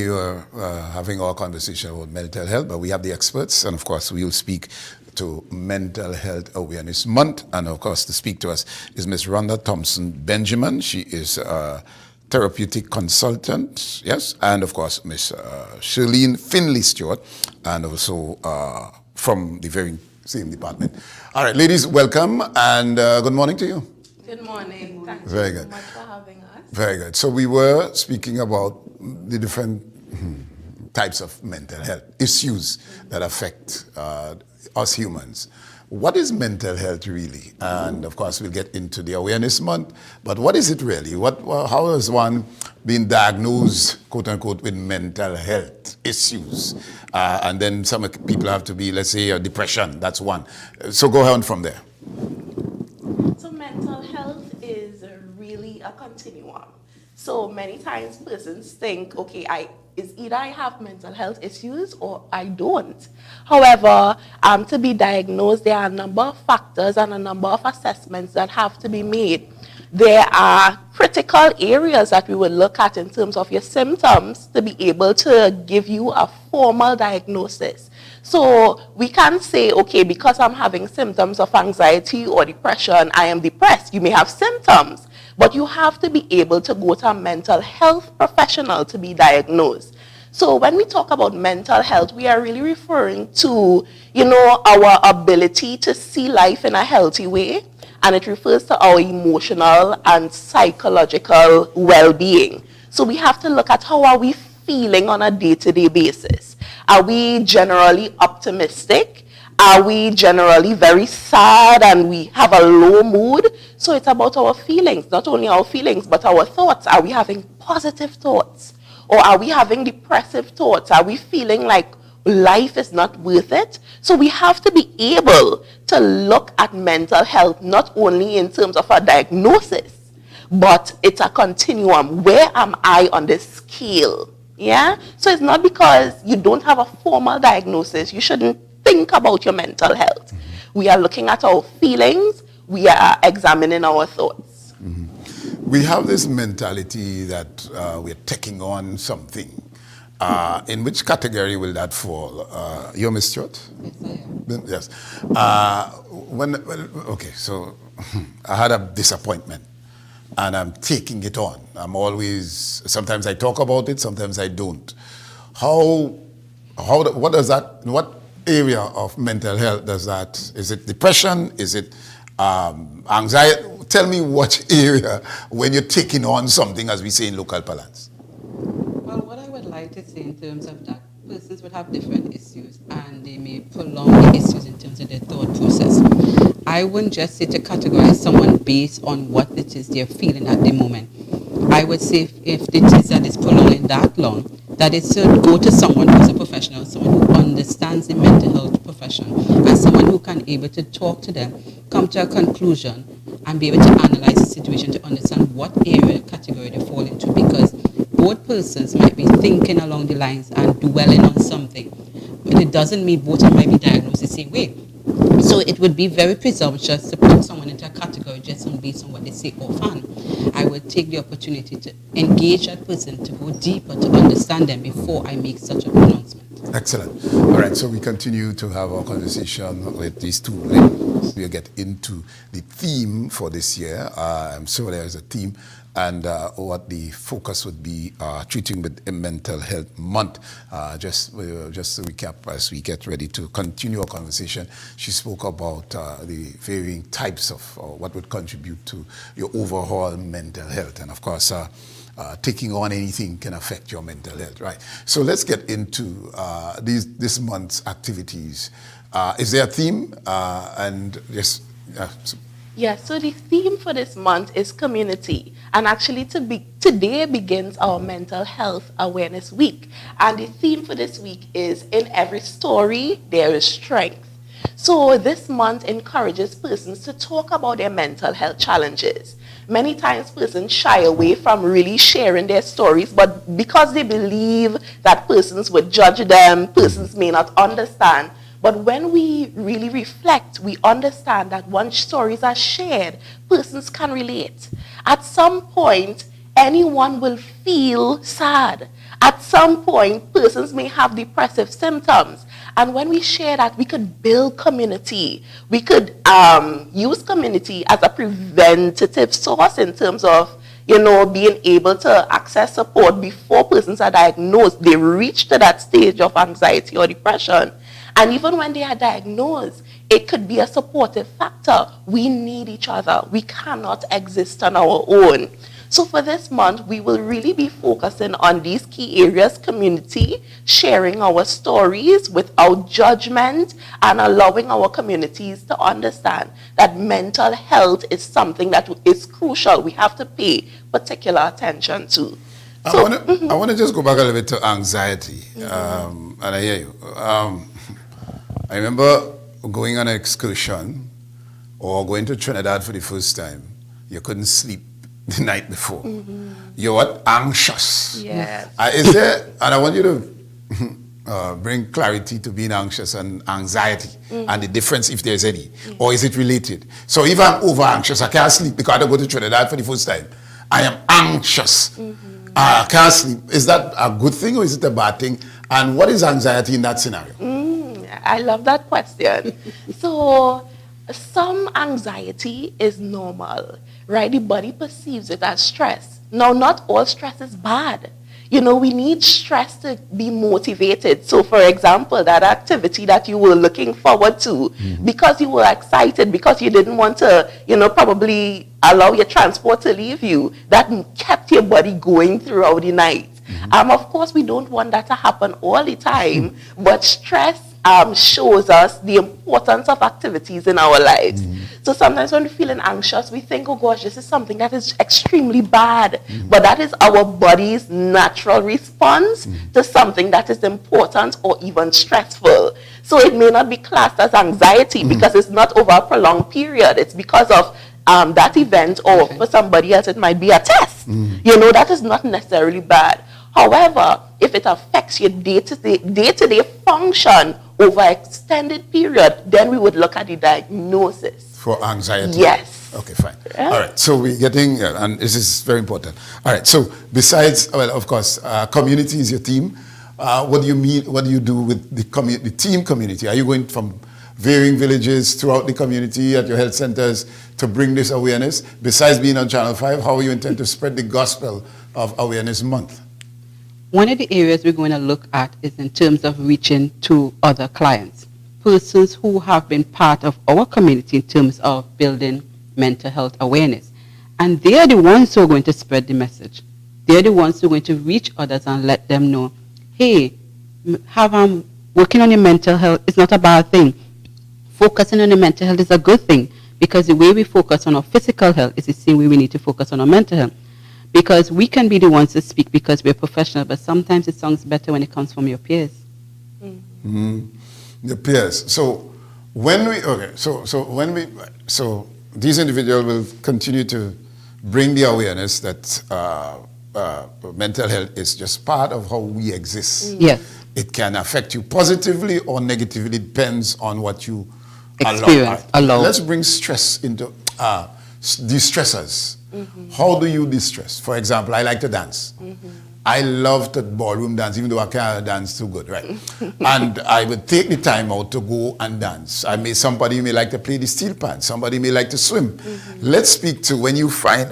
we were having our conversation about mental health, but we have the experts, and of course we will speak to Mental Health Awareness Month, and of course to speak to us is Miss Rhonda Thompson-Benjamin. She is a therapeutic consultant, yes, and of course Miss Sharlene Findley-Stewart, and also from the very same department. All right, ladies, welcome, and good morning to you. Good morning. Thank Very you good. so much for having us. Very good. So we were speaking about the different types of mental health issues that affect us humans. What is mental health really? And of course we'll get into the awareness month, but what is it really? How is one being diagnosed, quote unquote, with mental health issues? And then some people have to be, let's say, a depression, that's one. So go on from there. So mental health is really a continuum. So many times persons think, okay, either I have mental health issues or I don't. However, to be diagnosed, there are a number of factors and a number of assessments that have to be made. There are critical areas that we will look at in terms of your symptoms to be able to give you a formal diagnosis. So we can't say, okay, because I'm having symptoms of anxiety or depression, I am depressed. You may have symptoms, but you have to be able to go to a mental health professional to be diagnosed. So when we talk about mental health, we are really referring to, our ability to see life in a healthy way, and it refers to our emotional and psychological well-being. So we have to look at how are we feeling on a day-to-day basis. Are we generally optimistic? Are we generally very sad and we have a low mood? So it's about our feelings, not only our feelings, but our thoughts. Are we having positive thoughts? Or are we having depressive thoughts? Are we feeling like life is not worth it? So we have to be able to look at mental health not only in terms of a diagnosis, but it's a continuum. Where am I on this scale? Yeah? So it's not because you don't have a formal diagnosis, you shouldn't think about your mental health. We are looking at our feelings, we are examining our thoughts. We have this mentality that we're taking on something. In which category will that fall? You're Miss Stewart? Yes, I am. Yes. Okay, so I had a disappointment and I'm taking it on. Sometimes I talk about it, sometimes I don't. What area of mental health does that, is it depression? Is it anxiety? Tell me what area when you're taking on something, as we say in local parlance. Well, what I would like to say in terms of that, persons would have different issues and they may prolong the issues in terms of their thought process. I wouldn't just say to categorize someone based on what it is they're feeling at the moment. I would say if it is that it's prolonging that long, that it should go to someone who's a professional, someone who understands the mental health profession, and someone who can be able to talk to them, come to a conclusion, and be able to analyze the situation to understand what area category they fall into, because both persons might be thinking along the lines and dwelling on something, but it doesn't mean both might be diagnosed the same way. So it would be very presumptuous to put someone into a category just based on what they say offhand. I would take the opportunity to engage that person, to go deeper, to understand them before I make such a pronouncement. Excellent. All right, so we continue to have our conversation with these two ladies. We'll get into the theme for this year. I'm sure there is a theme, and what the focus would be, treating with a mental health month. Just to recap, as we get ready to continue our conversation, she spoke about the varying types of what would contribute to your overall mental health, and of course, taking on anything can affect your mental health, right? So let's get into this month's activities. Is there a theme? Yes, so the theme for this month is community. And actually today begins our Mental Health Awareness Week. And the theme for this week is in every story, there is strength. So this month encourages persons to talk about their mental health challenges. Many times persons shy away from really sharing their stories, but because they believe that persons would judge them, persons may not understand. But when we really reflect, we understand that once stories are shared, persons can relate. At some point, anyone will feel sad. At some point, persons may have depressive symptoms. And when we share that, we could build community. We could use community as a preventative source in terms of, you know, being able to access support before persons are diagnosed. They reach to that stage of anxiety or depression. And even when they are diagnosed, it could be a supportive factor. We need each other. We cannot exist on our own. So for this month, we will really be focusing on these key areas: community, sharing our stories without judgment, and allowing our communities to understand that mental health is something that is crucial. We have to pay particular attention to. So, I want to just go back a little bit to anxiety. And I hear you. I remember going on an excursion or going to Trinidad for the first time. You couldn't sleep the night before. You're what? Anxious. yes. Is there, and I want you to bring clarity to being anxious and anxiety and the difference, if there's any, or is it related? So if I'm over anxious, I can't sleep because I go to Trinidad for the first time. I am anxious. I can't sleep. Is that a good thing or is it a bad thing? And what is anxiety in that scenario? I love that question. So some anxiety is normal, right? The body perceives it as stress. Now, not all stress is bad. You know, we need stress to be motivated. So, for example, that activity that you were looking forward to, because you were excited, because you didn't want to, you know, probably allow your transport to leave you, that kept your body going throughout the night. Of course, we don't want that to happen all the time, but stress shows us the importance of activities in our lives. So sometimes when we're feeling anxious, we think, oh gosh, this is something that is extremely bad. But that is our body's natural response to something that is important or even stressful. So it may not be classed as anxiety because it's not over a prolonged period. It's because of that event, or for somebody else it might be a test. You know, that is not necessarily bad. However, if it affects your day-to-day function over an extended period, then we would look at the diagnosis. For anxiety? Yes. Okay, fine. Yeah. All right, so we're getting, and this is very important. All right, so besides, well, of course, community is your team. What do you mean, what do you do with the team community? Are you going from varying villages throughout the community at your health centers to bring this awareness? Besides being on Channel 5, how you intend to spread the gospel of Awareness Month? One of the areas we're going to look at is in terms of reaching to other clients, persons who have been part of our community in terms of building mental health awareness. And they are the ones who are going to spread the message. They're the ones who are going to reach others and let them know, hey, working on your mental health is not a bad thing. Focusing on your mental health is a good thing, because the way we focus on our physical health is the same way we need to focus on our mental health. Because we can be the ones to speak because we're professional, but sometimes it sounds better when it comes from your peers. The peers. So when we, so these individuals will continue to bring the awareness that mental health is just part of how we exist. Yes. It can affect you positively or negatively, depends on what you allow. Let's bring stress into these stressors. How do you distress? For example, I like to dance. I love to ballroom dance, even though I can't dance too good, right? And I would take the time out to go and dance. Somebody may like to play the steel pan. Somebody may like to swim. Let's speak to when you find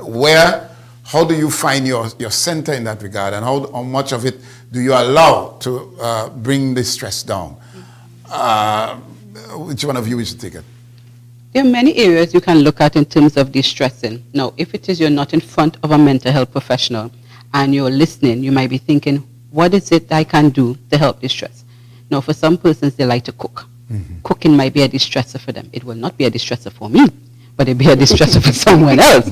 how do you find your center in that regard, and how much of it do you allow to bring the stress down? Which one of you should take it? There are many areas you can look at in terms of distressing. Now, if it is you're not in front of a mental health professional and you're listening, you might be thinking, what is it I can do to help distress? Now, for some persons, they like to cook. Cooking might be a distressor for them. It will not be a distressor for me, but it'll be a distressor for someone else.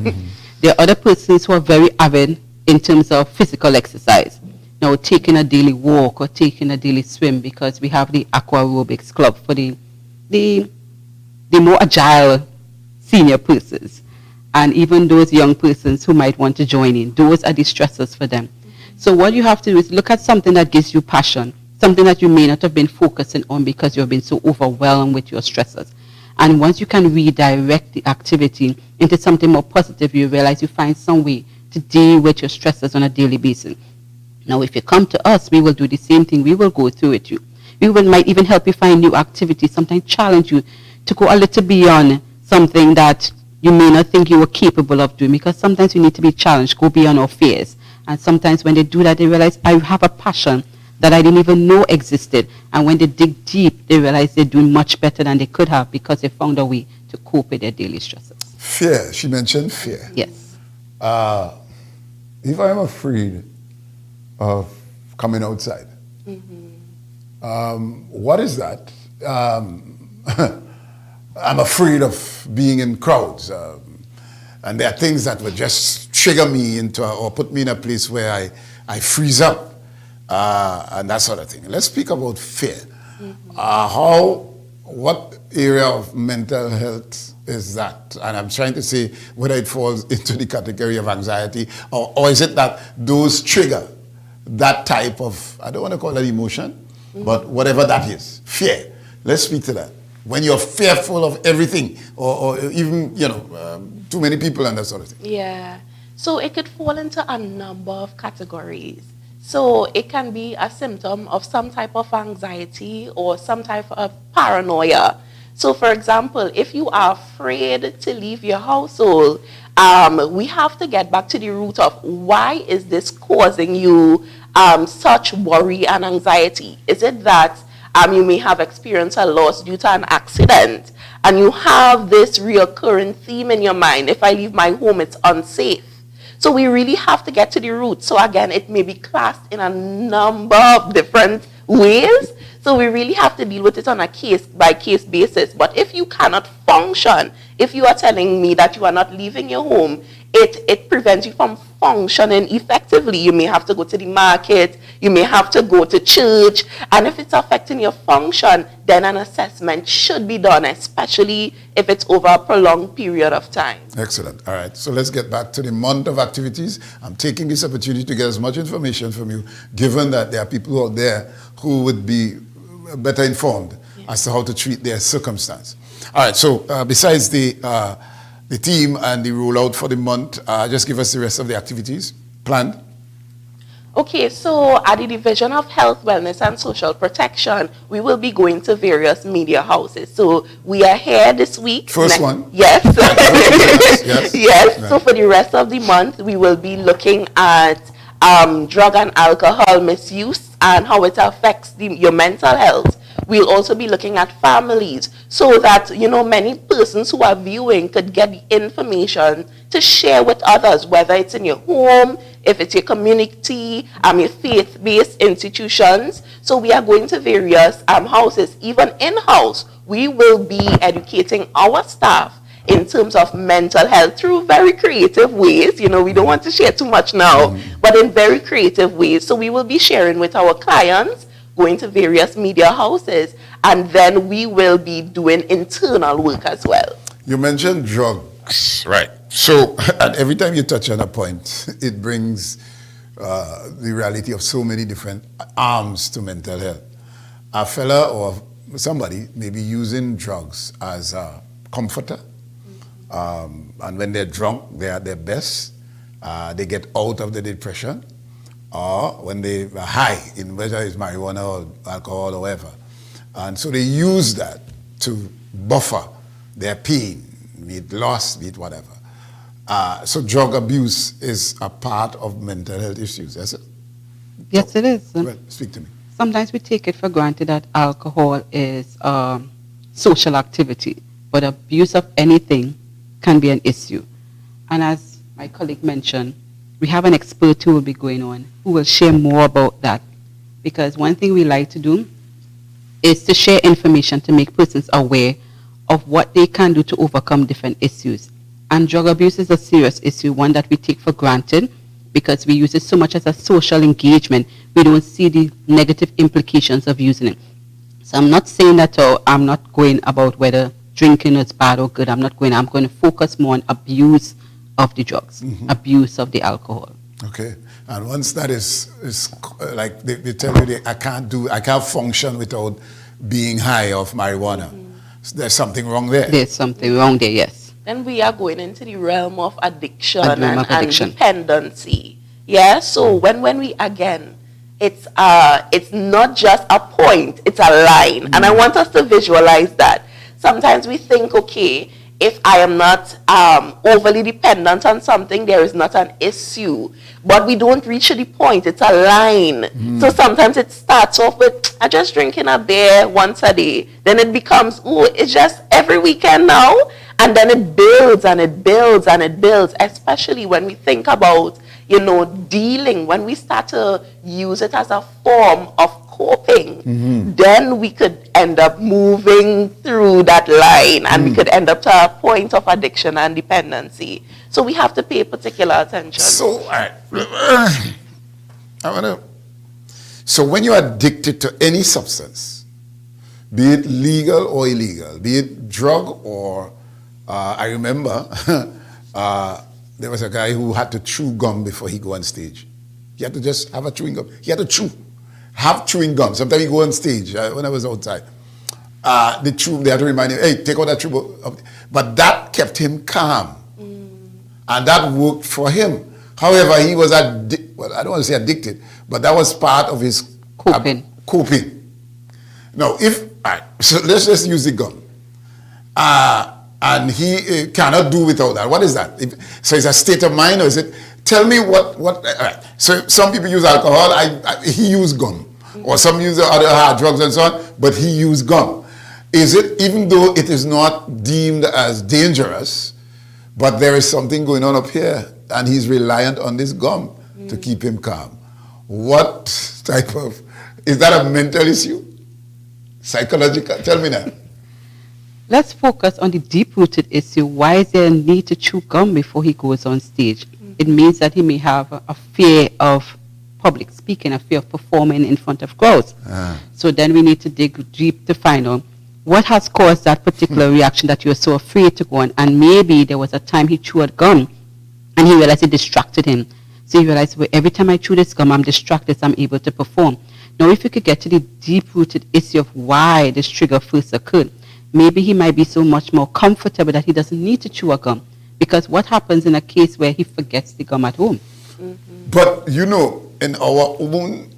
There are other persons who are very avid in terms of physical exercise. Now, taking a daily walk or taking a daily swim, because we have the aqua aerobics club for the more agile senior persons, and even those young persons who might want to join in. Those are the stressors for them. So what you have to do is look at something that gives you passion, something that you may not have been focusing on because you've been so overwhelmed with your stressors. And once you can redirect the activity into something more positive, you realize you find some way to deal with your stressors on a daily basis. Now, if you come to us, we will do the same thing. We will go through it. Might even help you find new activities, sometimes challenge you to go a little beyond something that you may not think you were capable of doing, because sometimes we need to be challenged, go beyond our fears. And sometimes when they do that, they realize, I have a passion that I didn't even know existed. And when they dig deep, they realize they're doing much better than they could have because they found a way to cope with their daily stresses. Fear. She mentioned fear. Yes. If I am afraid of coming outside, what is that? I'm afraid of being in crowds. And there are things that would just trigger me into, or put me in a place where I freeze up, and that sort of thing. Let's speak about fear. What area of mental health is that? And I'm trying to say whether it falls into the category of anxiety, or is it that those trigger that type of, I don't want to call it emotion, but whatever that is, fear. Let's speak to that. When you're fearful of everything, or even, too many people and that sort of thing. Yeah. So it could fall into a number of categories. So it can be a symptom of some type of anxiety or some type of paranoia. So for example, if you are afraid to leave your household, we have to get back to the root of why is this causing you such worry and anxiety? Is it that you may have experienced a loss due to an accident, and you have this recurring theme in your mind, if I leave my home, it's unsafe. So we really have to get to the root. So again, it may be classed in a number of different ways. So we really have to deal with it on a case-by-case basis. But if you cannot function, if you are telling me that you are not leaving your home, it prevents you from functioning effectively. You may have to go to the market, you may have to go to church, and if it's affecting your function, then an assessment should be done, especially if it's over a prolonged period of time. Excellent. All right. So let's get back to the month of activities. I'm taking this opportunity to get as much information from you, given that there are people out there who would be better informed as to how to treat their circumstance. All right. So besides the team and the rollout for the month, just give us the rest of the activities planned. Okay, so at the Division of Health, Wellness and Social Protection, we will be going to various media houses. So we are here this week. First one? Yes. Yes. Yes. Right. So for the rest of the month, we will be looking at drug and alcohol misuse and how it affects your mental health. We'll also be looking at families so that, many persons who are viewing could get the information to share with others, whether it's in your home, if it's your community, your faith-based institutions. So we are going to various houses. Even in-house, we will be educating our staff in terms of mental health through very creative ways. We don't want to share too much now, but in very creative ways. So we will be sharing with our clients, going to various media houses, and then we will be doing internal work as well. You mentioned drugs, right? So, and every time you touch on a point, it brings the reality of so many different arms to mental health. A fella or somebody may be using drugs as a comforter, and when they're drunk, they are their best. They get out of the depression, or when they are high, in whether it's marijuana or alcohol or whatever. And so they use that to buffer their pain, be it loss, be it whatever. So drug abuse is a part of mental health issues, is it? Yes, it is. Well, speak to me. Sometimes we take it for granted that alcohol is social activity, but abuse of anything can be an issue. And as my colleague mentioned, we have an expert who will be going on who will share more about that. Because one thing we like to do is to share information to make persons aware of what they can do to overcome different issues. And drug abuse is a serious issue, one that we take for granted because we use it so much as a social engagement. We don't see the negative implications of using it. So I'm not saying that I'm not going about whether drinking is bad or good. I'm going to focus more on abuse of the drugs, abuse of the alcohol. Okay. And once that is like they tell you I can't function without being high off marijuana. So there's something wrong there. There's something wrong there, yes. Then we are going into the realm of addiction and dependency. Yeah, so when we, again, it's not just a point, it's a line. And I want us to visualize that. Sometimes we think, okay, if I am not overly dependent on something, there is not an issue. But we don't reach the point. It's a line. So sometimes it starts off with, I'm just drinking a beer once a day. Then it becomes, oh, it's just every weekend now. And then it builds and it builds and it builds, especially when we think about, you know, dealing, when we start to use it as a form of coping, then we could end up moving through that line and we could end up to a point of addiction and dependency. So we have to pay particular attention. So, so when you're addicted to any substance, be it legal or illegal, be it drug or, I remember there was a guy who had to chew gum before he go on stage. He had to just have a chewing gum. He had to have chewing gum. Sometimes he go on stage when I was outside. They had to remind him, hey, take out that chew. But that kept him calm. And that worked for him. However, he was, well, I don't want to say addicted, but that was part of his coping. Now, so let's just use the gum. And he cannot do without that. What is that? So it's a state of mind, or is it? Tell me what. So some people use alcohol. He used gum, or some use other hard drugs and so on. But he used gum. Is it, even though it is not deemed as dangerous, but there is something going on up here, and he's reliant on this gum to keep him calm? What type of, is that a mental issue? Psychological? Tell me that. Let's focus on the deep-rooted issue. Why is there a need to chew gum before he goes on stage? It means that he may have a fear of public speaking, a fear of performing in front of crowds. So then we need to dig deep to find out what has caused that particular reaction that you're so afraid to go on. And maybe there was a time he chewed gum and he realized it distracted him. So he realized, well, every time I chew this gum, I'm distracted, so I'm able to perform. Now, if you could get to the deep-rooted issue of why this trigger first occurred, maybe he might be so much more comfortable that he doesn't need to chew a gum. Because what happens in a case where he forgets the gum at home? But, you know, in our own,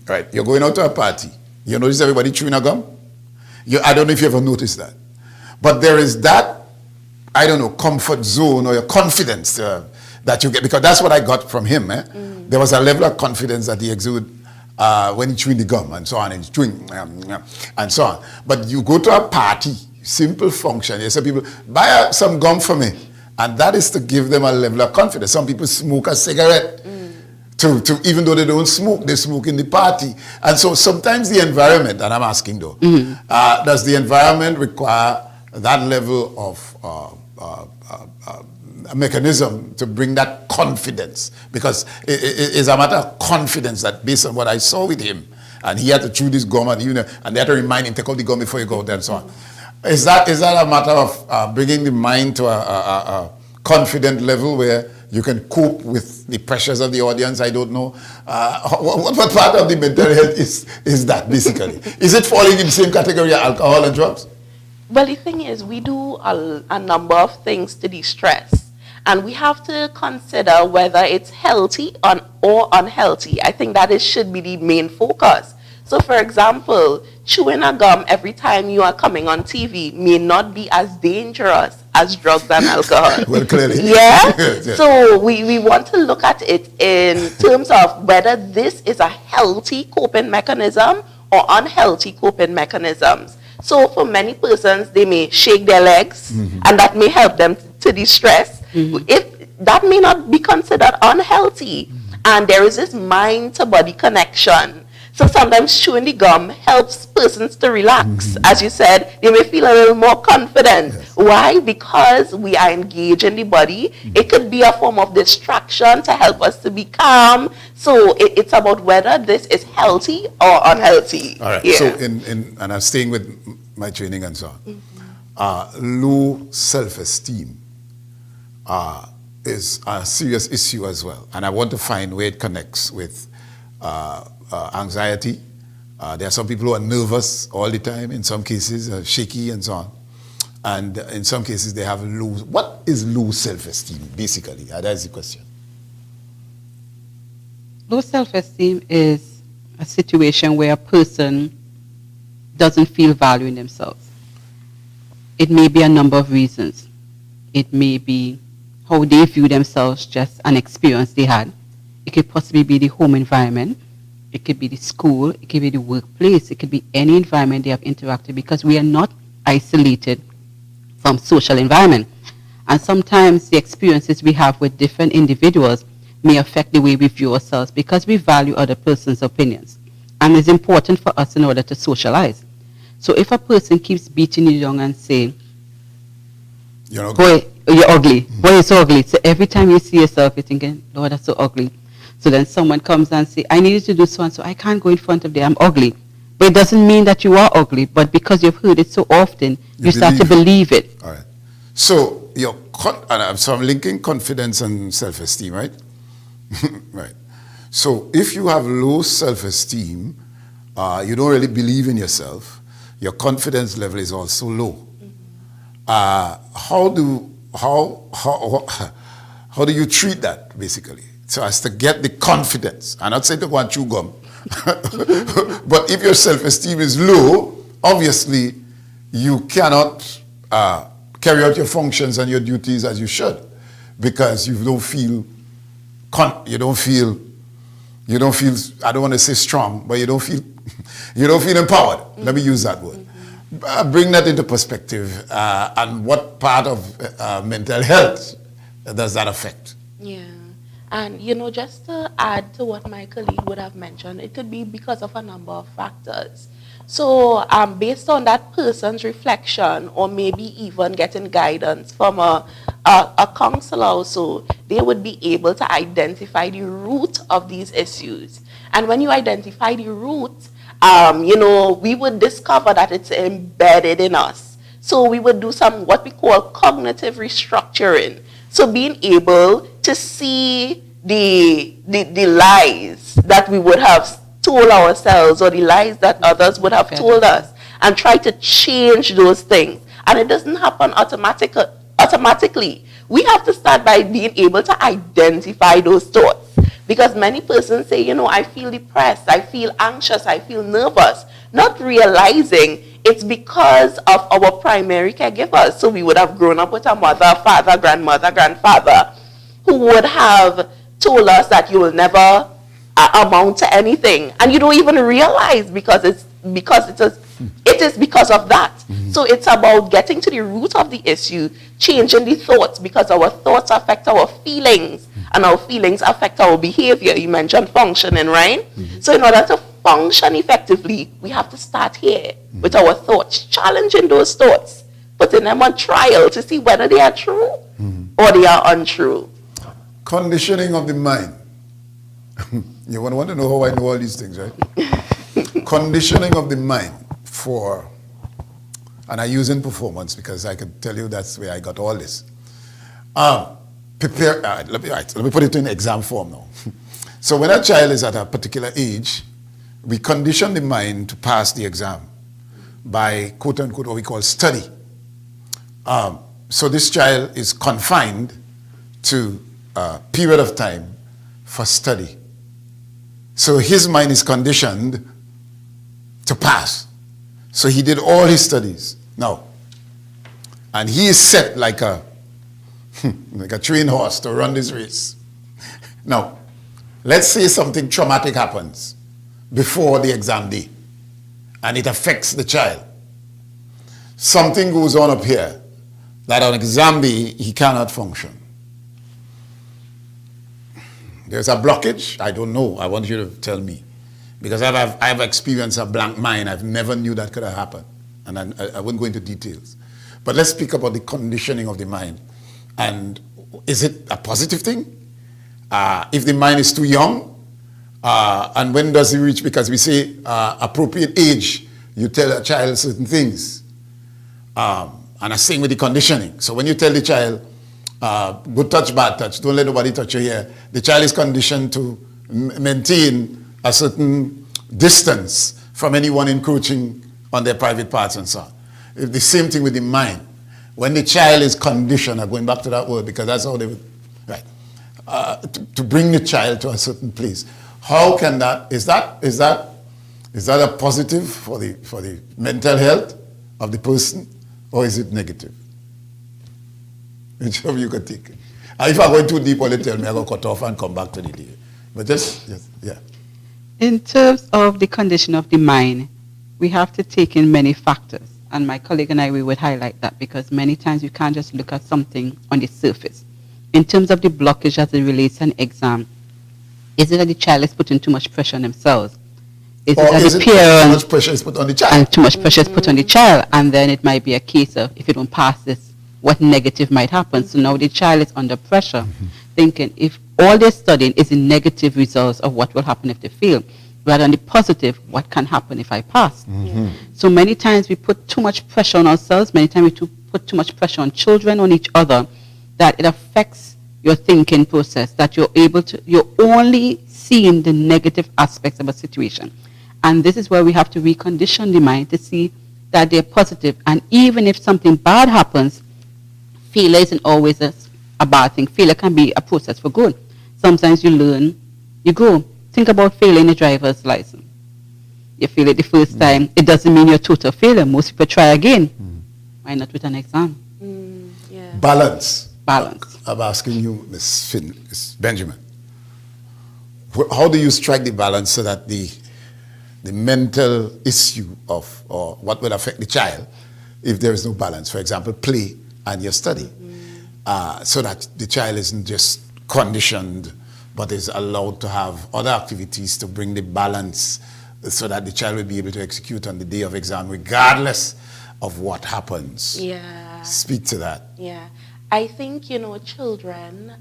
right, you're going out to a party. You notice everybody chewing a gum? I don't know if you ever noticed that. But there is that, I don't know, comfort zone or your confidence that you get. Because that's what I got from him. There was a level of confidence that he exuded when he chewing the gum and so on, and he's chewing and so on. But you go to a party, simple function, you say people, buy some gum for me. And that is to give them a level of confidence. Some people smoke a cigarette, to even though they don't smoke, they smoke in the party. And so sometimes the environment, and I'm asking though, does the environment require that level of a mechanism to bring that confidence? Because it's a matter of confidence that based on what I saw with him, and he had to chew this gum, and they had to remind him, take out the gum before you go out and so on. Is that a matter of bringing the mind to a confident level where you can cope with the pressures of the audience? I don't know. What part of the mental health is that, basically? Is it falling in the same category as alcohol and drugs? Well, the thing is, we do a number of things to de-stress. And we have to consider whether it's healthy or unhealthy. I think that should be the main focus. So, for example, chewing a gum every time you are coming on TV may not be as dangerous as drugs and alcohol. Well, clearly. Yeah? Yes. So we want to look at it in terms of whether this is a healthy coping mechanism or unhealthy coping mechanisms. So for many persons, they may shake their legs, and that may help them to de-stress. If that may not be considered unhealthy, and there is this mind-to-body connection. So sometimes chewing the gum helps persons to relax. As you said, they may feel a little more confident. Yes. Why? Because we are engaging the body. It could be a form of distraction to help us to be calm. So it's about whether this is healthy or unhealthy. All right. Yeah. So and I'm staying with my training and so on. Low self-esteem is a serious issue as well. And I want to find where it connects with anxiety. There are some people who are nervous all the time, in some cases shaky and so on. And in some cases they have low. What is low self-esteem, basically? That is the question. Low self-esteem is a situation where a person doesn't feel value in themselves. It may be a number of reasons. It may be how they view themselves, just an experience they had. It could possibly be the home environment. It could be the school. It could be the workplace. It could be any environment they have interacted, because we are not isolated from social environment. And sometimes the experiences we have with different individuals may affect the way we view ourselves, because we value other person's opinions. And it's important for us in order to socialize. So if a person keeps beating you down and saying, boy, you're ugly. Boy, you're so ugly. So every time you see yourself, you're thinking, Lord, that's so ugly. So then someone comes and says, I need you to do so and so. I can't go in front of them. I'm ugly. But it doesn't mean that you are ugly. But because you've heard it so often, you start to believe it. All right. So, so I'm linking confidence and self-esteem, right? Right. So if you have low self-esteem, you don't really believe in yourself, your confidence level is also low. How do you treat that, basically? So as to get the confidence. I'm not saying to go and chew gum. But if your self-esteem is low, obviously you cannot carry out your functions and your duties as you should, because you don't feel, I don't want to say strong, but you don't feel empowered. Let me use that word. Bring that into perspective, and what part of mental health does that affect? Yeah. And, just to add to what my colleague would have mentioned, it could be because of a number of factors. So based on that person's reflection, or maybe even getting guidance from a counselor also, they would be able to identify the root of these issues. And when you identify the root, we would discover that it's embedded in us. So we would do what we call cognitive restructuring. So being able to see the lies that we would have told ourselves, or the lies that others would have told us, and try to change those things. And it doesn't happen automatically. We have to start by being able to identify those thoughts. Because many persons say, I feel depressed, I feel anxious, I feel nervous, not realizing it's because of our primary caregivers. So we would have grown up with a mother, father, grandmother, grandfather, who would have told us that you will never amount to anything. And you don't even realize it is because of that. So it's about getting to the root of the issue, changing the thoughts, because our thoughts affect our feelings, and our feelings affect our behavior. You mentioned functioning, right? So in order to function effectively, we have to start here with our thoughts, challenging those thoughts, putting them on trial to see whether they are true or they are untrue. Conditioning of the mind. You want to know how I know all these things, right? Conditioning of the mind and I use in performance because I can tell you that's where I got all this. Let me put it in exam form now. So when a child is at a particular age, we condition the mind to pass the exam by quote unquote what we call study. So this child is confined to a period of time for study. So his mind is conditioned to pass. So he did all his studies. Now, and he is set like a trained horse to run this race. Now, let's say something traumatic happens before the exam day, and it affects the child. Something goes on up here that on exam day he cannot function. There's a blockage. I don't know. I want you to tell me. Because I've experienced a blank mind. I've never knew that could have happened. And I won't go into details. But let's speak about the conditioning of the mind. And is it a positive thing? If the mind is too young, and when does it reach? Because we say appropriate age, you tell a child certain things. And the same with the conditioning. So when you tell the child, good touch, bad touch, don't let nobody touch you here, the child is conditioned to maintain a certain distance from anyone encroaching on their private parts and so on. It's the same thing with the mind. When the child is conditioned, I'm going back to that word because that's how they would, right, to bring the child to a certain place. How can that, is that a positive for the mental health of the person, or is it negative? Which of you can take it? And if I go too deep, only tell me, I go cut off and come back to the day. But just, yeah. In terms of the condition of the mind, we have to take in many factors. And my colleague and I, we would highlight that because many times you can't just look at something on the surface. In terms of the blockage as it relates to an exam, is it that the child is putting too much pressure on themselves? Is it that the parent, too much pressure is put on the child? And too much pressure is put on the child. And then it might be a case of, if you don't pass this, what negative might happen. So now the child is under pressure, thinking if all they're studying is the negative results of what will happen if they fail, rather than the positive, what can happen if I pass. So many times we put too much pressure on ourselves, many times we put too much pressure on children, on each other, that it affects your thinking process, that you're only seeing the negative aspects of a situation. And this is where we have to recondition the mind to see that they're positive. And even if something bad happens, failure isn't always a bad thing. Failure can be a process for good. Sometimes you learn, you grow. Think about failing a driver's license. You fail it the first time, it doesn't mean you're a total failure. Most people try again. Why not with an exam? Yeah. Balance. I'm asking you, Ms. Benjamin, how do you strike the balance so that the mental issue of, or what will affect the child if there is no balance, for example, play and your study, so that the child isn't just conditioned but is allowed to have other activities to bring the balance so that the child will be able to execute on the day of exam regardless of what happens. Yeah. Speak to that. Yeah. I think, children,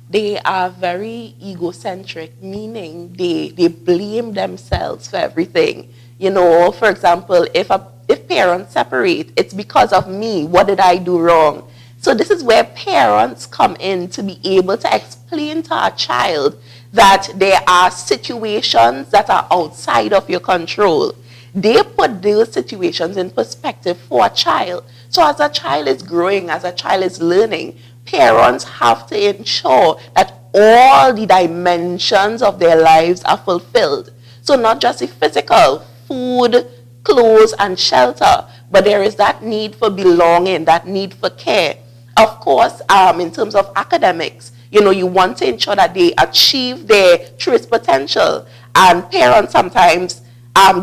they are very egocentric, meaning they blame themselves for everything. For example, if parents separate, it's because of me. What did I do wrong? So this is where parents come in to be able to explain to a child that there are situations that are outside of your control. They put those situations in perspective for a child. So as a child is growing, as a child is learning, parents have to ensure that all the dimensions of their lives are fulfilled. So not just the physical, food, clothes, and shelter, but there is that need for belonging, that need for care. Of course, in terms of academics, you want to ensure that they achieve their truest potential. And parents sometimes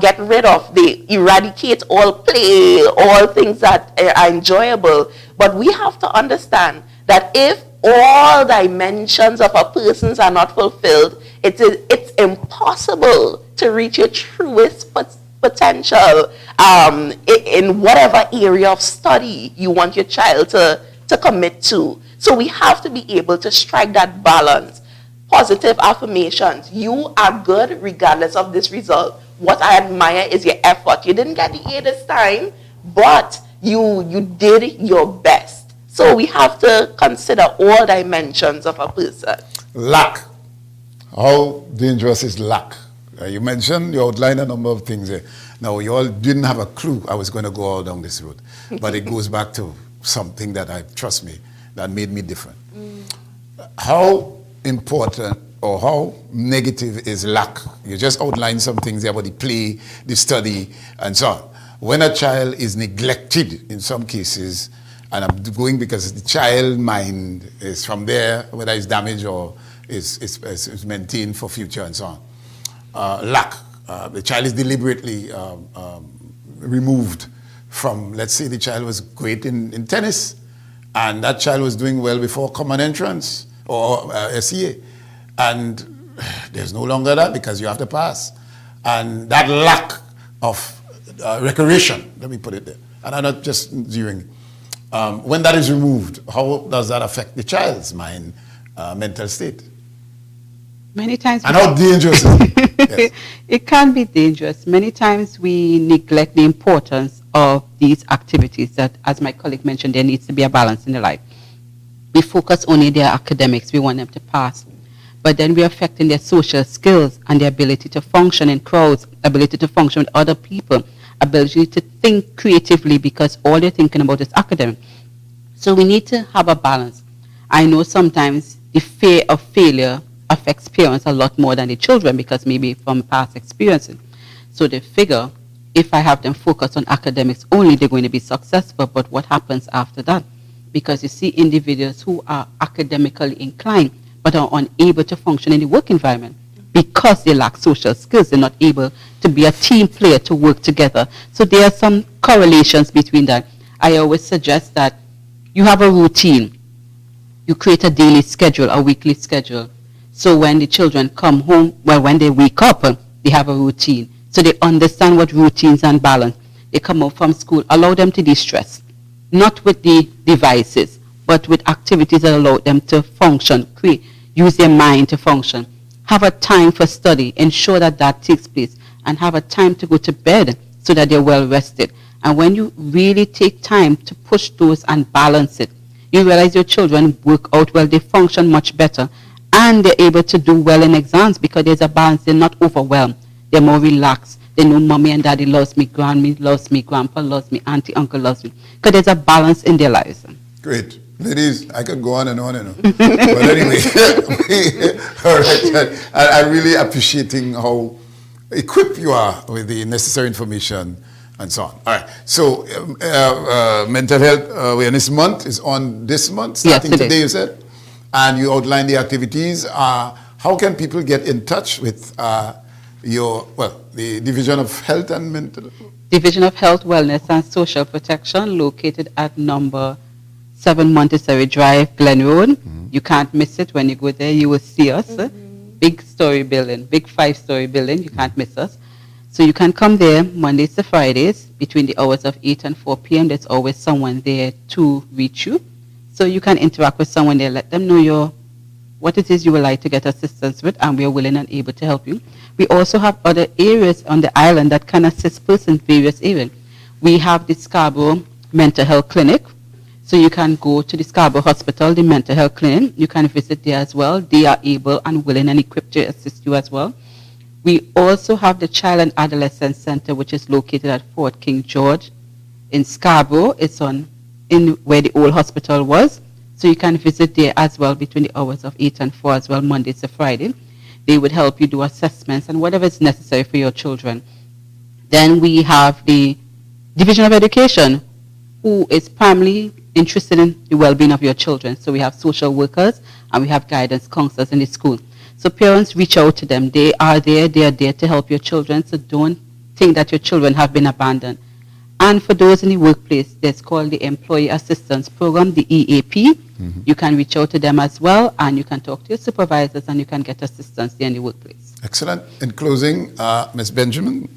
get rid of, they eradicate all play, all things that are enjoyable. But we have to understand that if all dimensions of a person's are not fulfilled, it's impossible to reach your truest potential in whatever area of study you want your child to commit to. So we have to be able to strike that balance. Positive affirmations. You are good regardless of this result. What I admire is your effort. You didn't get the A this time, but you did your best. So we have to consider all dimensions of a person. Lack. How dangerous is lack? You mentioned, you outlined a number of things there. Now, you all didn't have a clue I was going to go all down this road. But it goes back to something that trust me, that made me different. How important or how negative is lack? You just outlined some things there about the play, the study, and so on. When a child is neglected in some cases, and I'm going because the child mind is from there, whether it's damaged or is maintained for future and so on. Lack. The child is deliberately removed from, let's say the child was great in tennis, and that child was doing well before common entrance or SEA. And there's no longer that because you have to pass. And that lack of recreation, let me put it there, and I'm not just zeroing. When that is removed, how does that affect the child's mind, mental state? Many times. And how dangerous is it? Yes. It can be dangerous. Many times we neglect the importance of these activities that, as my colleague mentioned, there needs to be a balance in their life. We focus only on their academics. We want them to pass. But then we're affecting their social skills and their ability to function in crowds, ability to function with other people, ability to think creatively because all they're thinking about is academic. So we need to have a balance. I know sometimes the fear of failure affects parents a lot more than the children because maybe from past experiences. So they figure if I have them focus on academics only, they're going to be successful. But what happens after that? Because you see individuals who are academically inclined but are unable to function in the work environment because they lack social skills. They're not able to be a team player, to work together. So there are some correlations between that. I always suggest that you have a routine. You create a daily schedule, a weekly schedule. So when the children come home, well, when they wake up, they have a routine. So they understand what routines and balance. They come home from school, allow them to de-stress. Not with the devices, but with activities that allow them to function, use their mind to function. Have a time for study, ensure that that takes place, and have a time to go to bed so that they're well rested. And when you really take time to push those and balance it, you realize your children work out well, they function much better, and they're able to do well in exams because there's a balance. They're not overwhelmed. They're more relaxed. They know mommy and daddy loves me, grandma loves me, grandpa loves me, auntie, uncle loves me, because there's a balance in their lives. Great. Ladies, I could go on and on and on. But anyway, all right. I'm really appreciating how equipped you are with the necessary information and so on. All right. So, Mental Health Awareness Month is on this month, starting today, you said? And you outlined the activities. How can people get in touch with the Division of Health and Mental? Division of Health, Wellness and Social Protection, located at number 7 Montessori Drive, Glen Road. Mm-hmm. You can't miss it. When you go there, you will see us. Mm-hmm. Big story building, big 5-story building. You can't miss us. So you can come there Mondays to Fridays between the hours of 8 and 4 p.m. There's always someone there to reach you. So you can interact with someone there, let them know what it is you would like to get assistance with, and we are willing and able to help you. We also have other areas on the island that can assist persons in various areas. We have the Scarborough Mental Health Clinic. So you can go to the Scarborough Hospital, the mental health clinic. You can visit there as well. They are able and willing and equipped to assist you as well. We also have the Child and Adolescent Center, which is located at Fort King George in Scarborough. It's in where the old hospital was. So you can visit there as well between the hours of 8 and 4 as well, Mondays to Friday. They would help you do assessments and whatever is necessary for your children. Then we have the Division of Education, who is primarily interested in the well-being of your children. So we have social workers and we have guidance counselors in the school. So parents, reach out to them. They are there to help your children. So don't think that your children have been abandoned. And for those in the workplace, that's called the Employee Assistance Program, the EAP. Mm-hmm. You can reach out to them as well, and you can talk to your supervisors, and you can get assistance there in the workplace. Excellent. In closing, Mrs. Benjamin.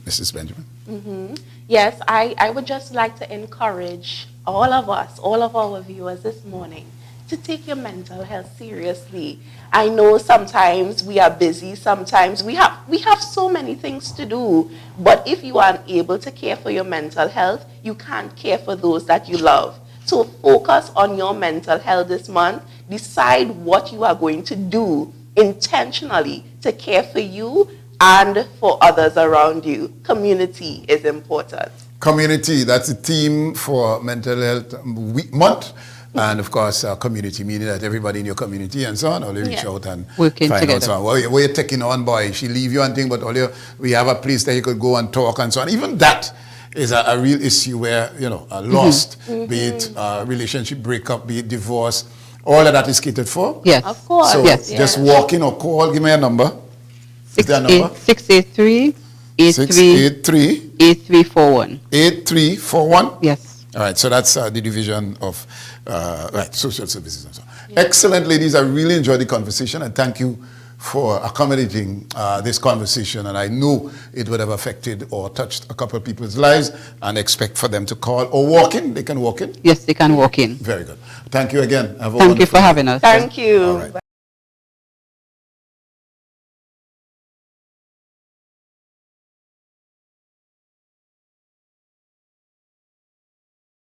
Mm-hmm. Yes, I would just like to encourage all of us, all of our viewers this morning, to take your mental health seriously. I know sometimes we are busy, sometimes we have so many things to do, but if you are unable to care for your mental health, you can't care for those that you love. So focus on your mental health this month. Decide what you are going to do intentionally to care for you and for others around you. Community is important. Community, that's the theme for Mental Health Month. And of course, community, meaning that everybody in your community and so on, all you reach out and working find together. out. So, where you're taking on, boy, she leave you and thing, but we have a place that you could go and talk and so on. Even that is a real issue where, lost, be it relationship breakup, be it divorce, all of that is catered for. Yes. Of course. So just walk in or call, give me a number. 683 8341. 8341? Yes. All right, so that's the Division of Social Services and so on. Yeah. Excellent, ladies. I really enjoyed the conversation, and thank you for accommodating this conversation. And I know it would have affected or touched a couple of people's lives, and expect for them to call or walk in. They can walk in? Yes, they can walk in. Very good. Thank you again. Thank you for having us. Thank you. All right.